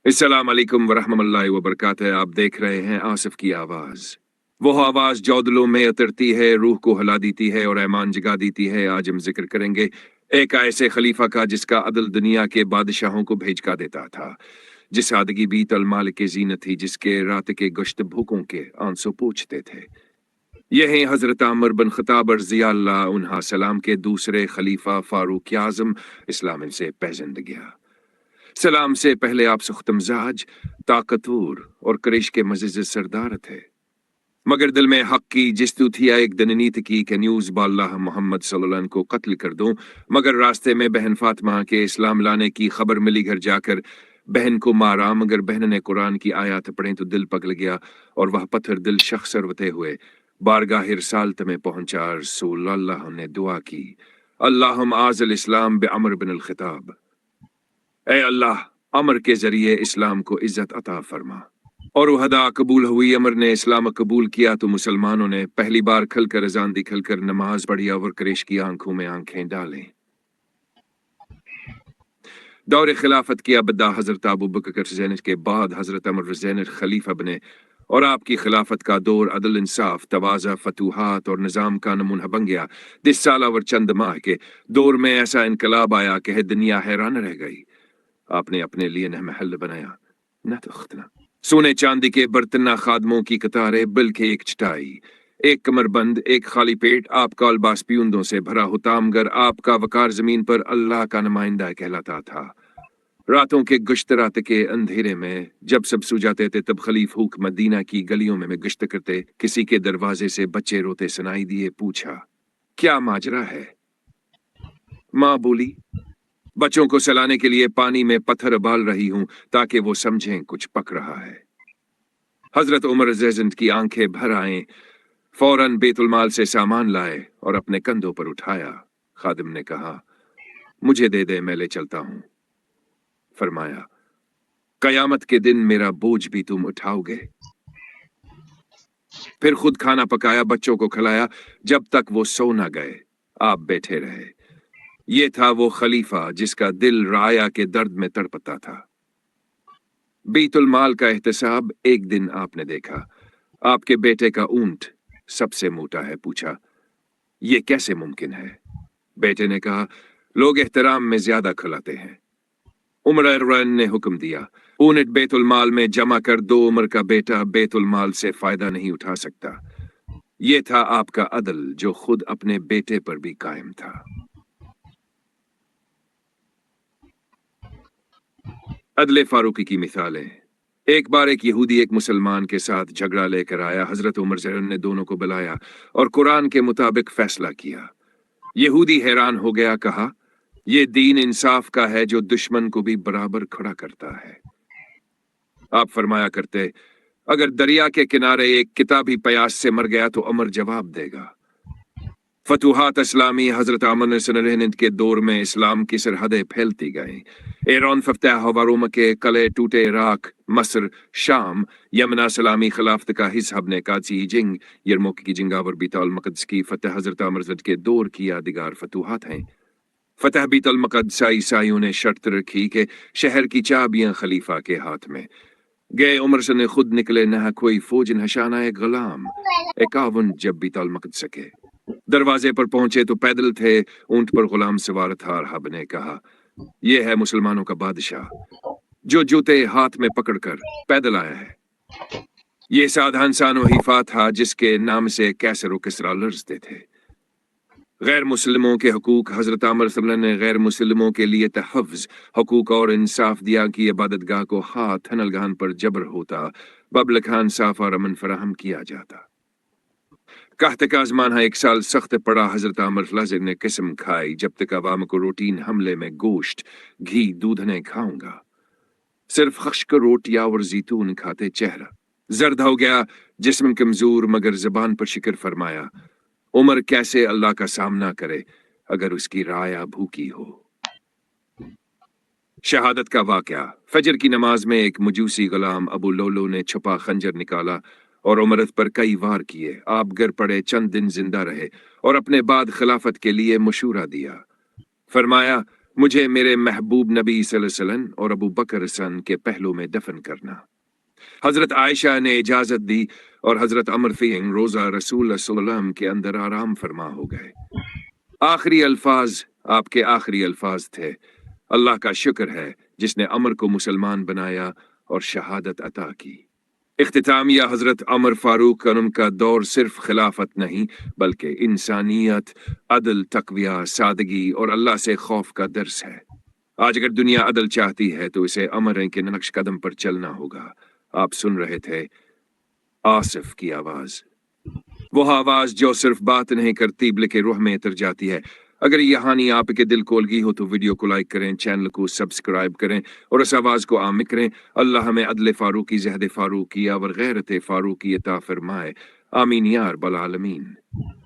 अस्सलाम वालेकुम वरहमतुल्लाहि वबरकातुहू। आप देख रहे हैं आसिफ की आवाज। वो आवाज जो दिलों में उतरती है, रूह को हिला देती है और ईमान जगा देती है। आज हम जिक्र करेंगे एक ऐसे खलीफा का जिसका अदल दुनिया के बादशाहों को भेजका देता था, जिस सादगी बीत अलमाल के जीनत थी, जिसके रात के गश्त भूखों के आंसू पूछते थे। यही हजरत अमर बिन खत्ताब रज़ी अल्लाह उन्हा सलाम के दूसरे खलीफा फारूक आजम इस्लाम से पैजंद गया। सलाम से पहले आप सुख्तमजाज, ताकतवर और करेश के मज़ीज़ सरदार थे, मगर दिल में हक की जिस्तु थी एक दननीत की कि न्यूज बाल्लाह मोहम्मद सल्लल्लाहु अलैहि वसल्लम को कत्ल कर दूं। मगर रास्ते में बहन फातिमा के इस्लाम लाने की खबर मिली। घर जाकर बहन को मारा, मगर बहन ने कुरान की आयत पढ़े तो दिल पगल गया और वह पत्थर दिल शख्स सरवते हुए बारगाह रिसालत में पहुंचा। रसूल अल्लाह ने दुआ की, अल्लाहुम्मा आज़िल इस्लाम बि अमर बिन अल खिताब, ए अल्लाह, अमर के जरिए इस्लाम को इज्जत अता फरमा। और वहदा कबूल हुई। अमर ने इस्लाम कबूल किया तो मुसलमानों ने पहली बार खलकर अजान दिखलकर नमाज पढ़ी और करेश की आंखों में आंखें डालें। दौर खिलाफत की अबदा हजरत अबू बकर ज़ैनब के बाद हजरत अमर ज़ैनब खलीफा बने और आपकी खिलाफत का दौर अदल इंसाफ, तवाज़ा, फतूहात और निज़ाम का नमूना बन गया। 10 साल और चंद माह के दौर में ऐसा इनकलाब आया कि दुनिया हैरान रह गई। आपने अपने लिए न महल बनाया न तख्तना, सोने चांदी के बर्तन, न खादमों की कतारें, बल्कि एक चटाई, एक कमरबंद, एक खाली पेट, आपका अल्बास पियुंदों से भरा हुतामगर, आपका वकार जमीन पर अल्लाह का नुमाइंदा कहलाता था। रातों के गश्त रात के अंधेरे में जब सब सो जाते थे, तब खलीफ हुक मदीना की गलियों में गश्त करते। किसी के दरवाजे से बच्चे रोते सुनाई दिए। पूछा, क्या माजरा है? माँ बोली, बच्चों को सलाने के लिए पानी में पत्थर उबाल रही हूं ताकि वो समझें कुछ पक रहा है। हजरत उमर ज़ैज़िंद की आंखें भर आए, फौरन बैतुल माल से सामान लाए और अपने कंधों पर उठाया। खादिम ने कहा, मुझे दे दे, मैं ले चलता हूं। फरमाया, कयामत के दिन मेरा बोझ भी तुम उठाओगे। फिर खुद खाना पकाया, बच्चों को खिलाया। जब तक वो सो न गए आप बैठे रहे। ये था वो खलीफा जिसका दिल राया के दर्द में तड़पता था। बैतुल माल का एहतसाब एक दिन आपने देखा। आपके बेटे का ऊंट सबसे मोटा है। पूछा, ये कैसे मुमकिन है? बेटे ने कहा, लोग एहतराम में ज्यादा खिलाते हैं। उमर ने हुक्म दिया, ऊंट बैतुल माल में जमा कर दो। उमर का बेटा बैतुल माल से फायदा नहीं उठा सकता। ये था आपका अदल जो खुद अपने बेटे पर भी कायम था। अदले फारूकी की मिसालें। एक बार एक यहूदी एक मुसलमान के साथ झगड़ा लेकर आया। हजरत उमर ज़ैन ने दोनों को बुलाया और कुरान के मुताबिक फैसला किया। यहूदी हैरान हो गया, कहा, यह दीन इंसाफ का है जो दुश्मन को भी बराबर खड़ा करता है। आप फरमाया करते, अगर दरिया के किनारे एक किताबी प्यास से मर गया तो अमर जवाब देगा। फतूहात इस्लामी हजरत अमर सनद के दौर में इस्लाम की सरहदें फैलती गईं। एरान फतह हवा रोम के कले टूटे इराक, मस्र, शाम, यमना सलामी खिलाफत का हिस्सा बने। काची जिंग, यरमुक की जिंगावर बीतुल मक़दस की फतह हजरत अमर के दौर की यादगार फतूहात हैं। फतह बीतुल मक़दस ईसाइयों ने शर्त रखी कि शहर की चाबियां खलीफा के हाथ में। गए उमर से खुद निकले, न कोई फौज नशाना एक गुलाम। 51 जब बीतुल मक़दस के दरवाजे पर पहुंचे तो पैदल थे, ऊंट पर गुलाम सवार था। राहब ने कहा, यह है मुसलमानों का बादशाह जो जूते हाथ में पकड़कर पैदल आया है। यह साधा इंसान वहीफा था जिसके नाम से कैसर व किसरा लर्जते थे। गैर मुस्लिमों के हकूक हजरत आमर सल्लल्लाहु अलैहि वसल्लम ने गैर मुस्लिमों के लिए तहफ़्ज़, हकूक और इंसाफ दिया कि इबादतगाह को हाथ थनलगान पर जबर होता, बबल खान साफ और अमन फराहम किया जाता। कहते का ज़माना 1 साल सख्त पड़ा। हजरत आमर लाजिम ने किस्म खाई, जब तक अवाम को रूटीन हमले में गोश्त, घी, दूध नहीं खाऊंगा। सिर्फ खश्क रोटियां और जैतून खाते। चेहरा जर्द हो गया, जिस्म कमजोर, मगर जबान पर शिक्र। फरमाया, उमर कैसे अल्लाह का सामना करे अगर उसकी राया भूखी हो। शहादत का वाकया। फजर की नमाज में एक मजूसी गुलाम अबू लोलो ने छुपा खंजर निकाला और उमरत पर कई वार किए। आप गिर पड़े, चंद दिन जिंदा रहे और अपने बाद खिलाफत के लिए मशूरा दिया। फरमाया, مجھے میرے محبوب نبی صلی اللہ علیہ وسلم اور ابو بکر سن کے پہلو میں دفن کرنا۔ حضرت عائشہ نے اجازت دی اور حضرت عمر فیہنگ روزہ رسول اللہ صلی اللہ علیہ وسلم کے اندر آرام فرما ہو گئے۔ آخری الفاظ آپ کے آخری الفاظ تھے، اللہ کا شکر ہے جس نے عمر کو مسلمان بنایا اور شہادت عطا کی۔ اختتامیہ حضرت عمر فاروق ان کا دور صرف خلافت نہیں بلکہ انسانیت، عدل، تقویہ، سادگی اور اللہ سے خوف کا درس ہے۔ آج اگر دنیا عدل چاہتی ہے تو اسے عمر کے نقش قدم پر چلنا ہوگا۔ آپ سن رہے تھے آصف کی آواز، وہ آواز جو صرف بات نہیں کرتی بلکہ روح میں اتر جاتی ہے۔ اگر یہ کہانی آپ کے دل کو لگی ہو تو ویڈیو کو لائک کریں، چینل کو سبسکرائب کریں اور اس آواز کو عام کریں۔ اللہ ہمیں عدل فاروقی، زہد فاروقیہ اور غیرت فاروقی عطا فرمائے، آمین یا رب العالمین۔